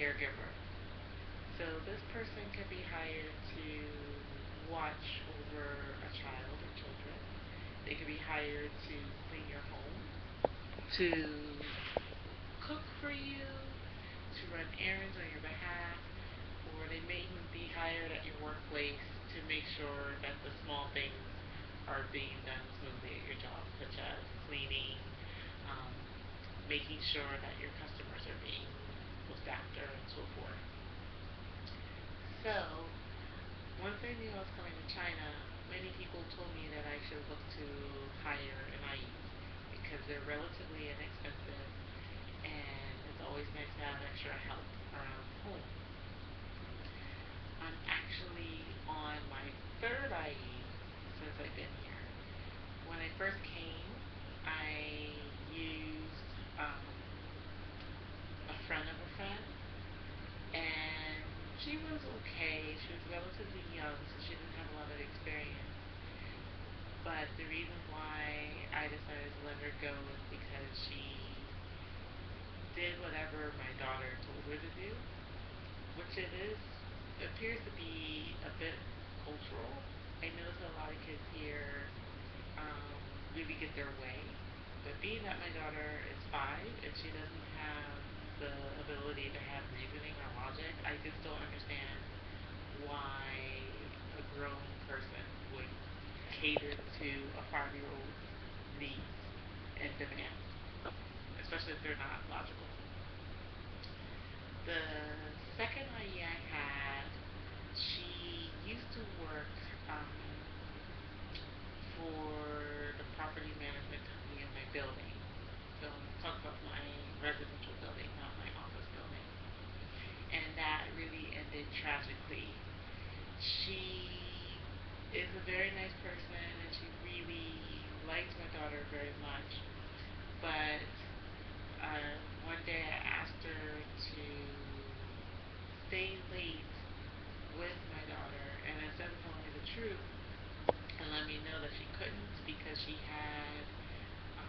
caregiver. So this person can be hired to watch over a child or children. They can be hired to clean your home, to cook for you, to run errands on your behalf, or they may even be hired at your workplace to make sure that the small things are being done smoothly at your job, such as cleaning, um, making sure that your customers are being looked after, and so forth. So, once I knew I was coming to China, many people told me that I should look to hire an ayis because they're relatively inexpensive and it's always nice to have extra help around home. I'm actually on my third ayis since I've been here. When I first came, I used a friend of a friend, and she was okay. She was relatively young, so she didn't have a lot of experience. But the reason why I decided to let her go is because she did whatever my daughter told her to do, which appears to be a bit cultural. I notice a lot of kids here um, really get their way, but being that my daughter is 5 and she doesn't have the ability to have reasoning or logic, I just don't understand why a grown person would cater to a 5-year old's needs and demands, especially if they're not logical. The second IE I had, she used to work um, for the property management company in my building. So I'm talking about my residential building, not my office building. And that really ended tragically. She is a very nice person and she really likes my daughter very much. But one day I asked her to stay late with my daughter, and instead of telling me the truth and let me know that she couldn't because she had a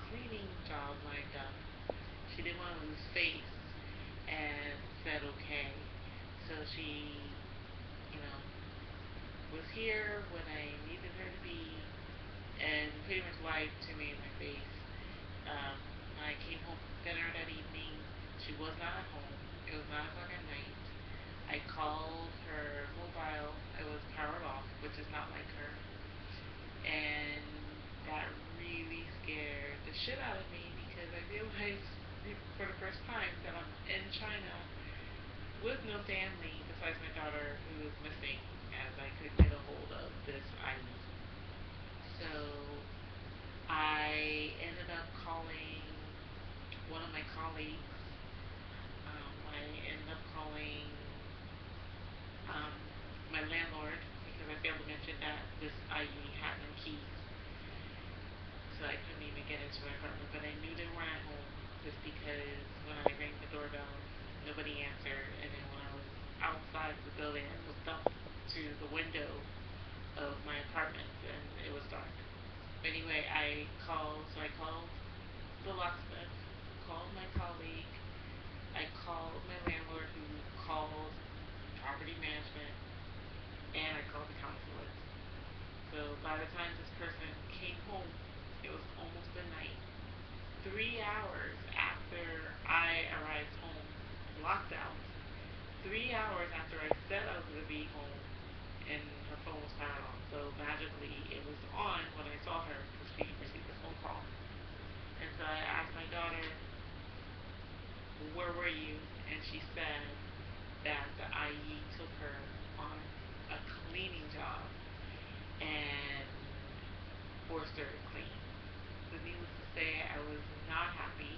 cleaning job lined up, she didn't want to lose face and said okay. So she, you know, was here when I needed her to be and pretty much lied to me in my face. When I came home from dinner that evening, she was not at home. It was 9 o'clock at night. I called her mobile. It was powered off, which is not like her. And that really scared the shit out of me because I realized for the first time that I'm in China with no family besides my daughter who is missing as I couldn't get a hold of this IE. So I ended up calling one of my colleagues. I ended up calling um, my landlord because I failed to mention that this IE had no keys. So I couldn't even get into my apartment. But I knew they weren't at home just because when I rang the doorbell, nobody answered. And then when I was outside the building, I looked up to the window of my apartment and it was dark. But anyway, I called the locksmith, called my colleague, I called my landlord who called property management, and I called the consulate. So by the time this person came home, it was almost midnight. 3 hours after I arrived home, locked out, 3 hours after I said I was going to be home, and her phone was powered on. So magically, it was on when I saw her because she received a phone call. And so I asked my daughter, where were you? And she said that the IE took her on a cleaning job and forced her to clean. So needless to say, I was not happy.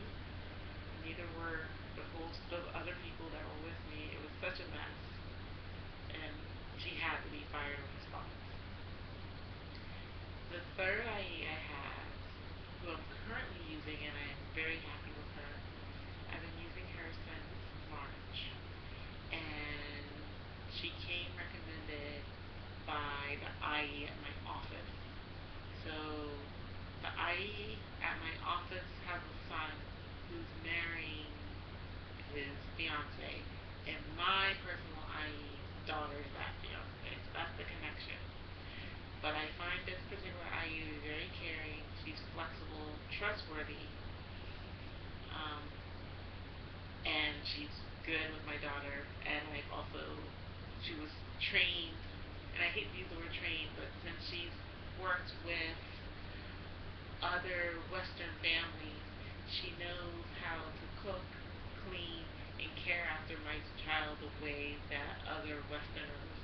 Neither were the other people that were with me. It was such a mess. And she had to be fired on the spot. The third IE I have, who I'm currently using, and I am very happy with her. I've been using her since March, and she came recommended by the IE at my office. So the IE at my office has a son who's marrying his fiance, And my personal IE daughter is that fiance. So that's the connection. But I find this particular IU to be very caring. She's flexible, trustworthy, um, and she's good with my daughter. And I've also, she was trained, and I hate to use the word trained, but since she's worked with other Western families, she knows how to cook, clean, and care after my child the way that other Westerners,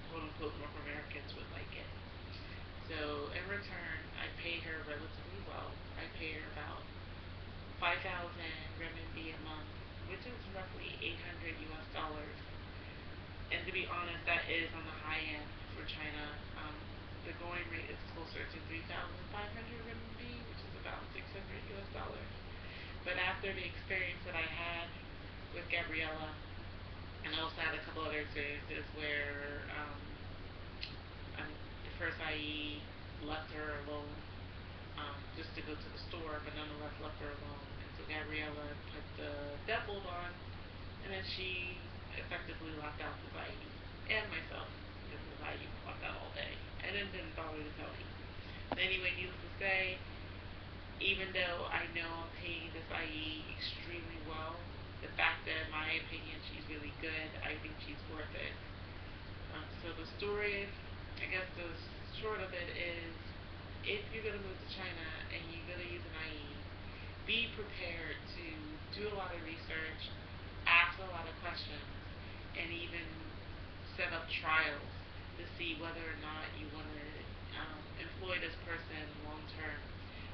quote unquote North Americans, would like it. So in return, I pay her relatively well. I pay her about 5,000 renminbi a month, which is roughly 800 US dollars. And to be honest, that is on the high end for China. The going rate is closer to 3,500 renminbi, which is about 600 US dollars. But after the experience that I had with Gabriella, and I also had a couple other experiences where the first IE left her alone just to go to the store, but nonetheless left her alone. And so Gabriella put the deadbolt on, and then she effectively locked out the IE and myself because the IE was locked out all day, and then didn't bother to tell me. But anyway, needless to say, even though I know I'm paying this IE extremely well, the fact that, in my opinion, she's really good, I think she's worth it. So the story, I guess the short of it is, if you're going to move to China and you're going to use an IE, be prepared to do a lot of research, ask a lot of questions, and even set up trials to see whether or not you want to employ this person long term.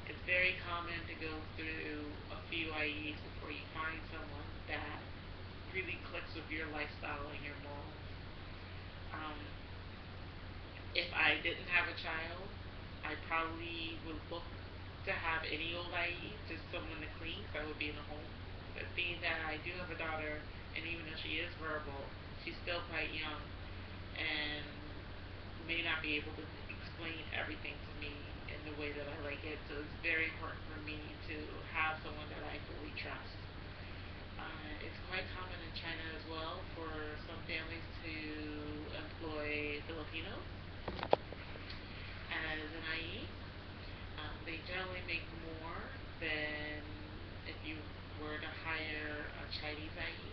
It's very common to go through a few IEs before you find someone that really clicks with your lifestyle and your morals. Um, if I didn't have a child, I probably would look to have any old IE, just someone to clean, because I would be in a home. But being that I do have a daughter, and even though she is verbal, she's still quite young and may not be able to explain everything to me in the way that I like it. So it's very important for me to have someone that I fully trust. It's quite common in China as well for some families to employ Filipinos as an IE. They generally make more than if you were to hire a Chinese IE.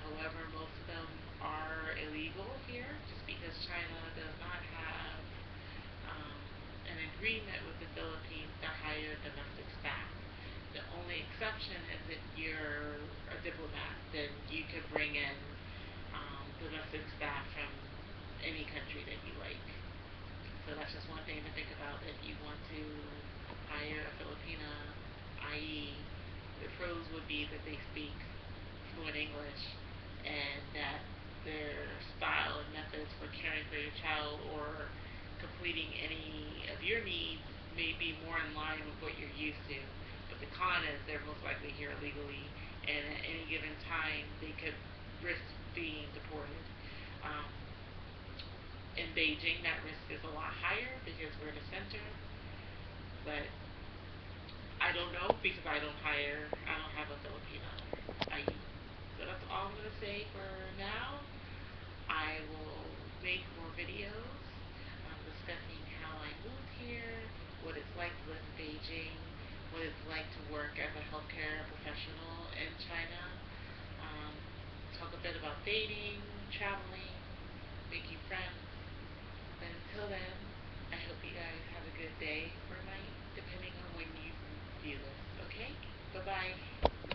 However, most of them are illegal here just because China does not have um, an agreement with the Philippines to hire domestic staff. The only exception is if you're a diplomat, then you could bring in domestic staff from any country that you like. So that's just one thing to think about if you want to hire a Filipina, i.e., the pros would be that they speak fluent English and that their style and methods for caring for your child or completing any of your needs may be more in line with what you're used to. But the con is they're most likely here illegally, and at any given time they could risk being deported. Um, in Beijing, that risk is a lot higher because we're in the center, but I don't know because I don't have a Filipino IE. So that's all I'm going to say for now. I will make more videos discussing how I moved here, what it's like to live in Beijing, what it's like to work as a healthcare professional in China, um, talk a bit about dating, traveling, making friends. But until then, I hope you guys have a good day or night, depending on when you view this, okay? Bye-bye.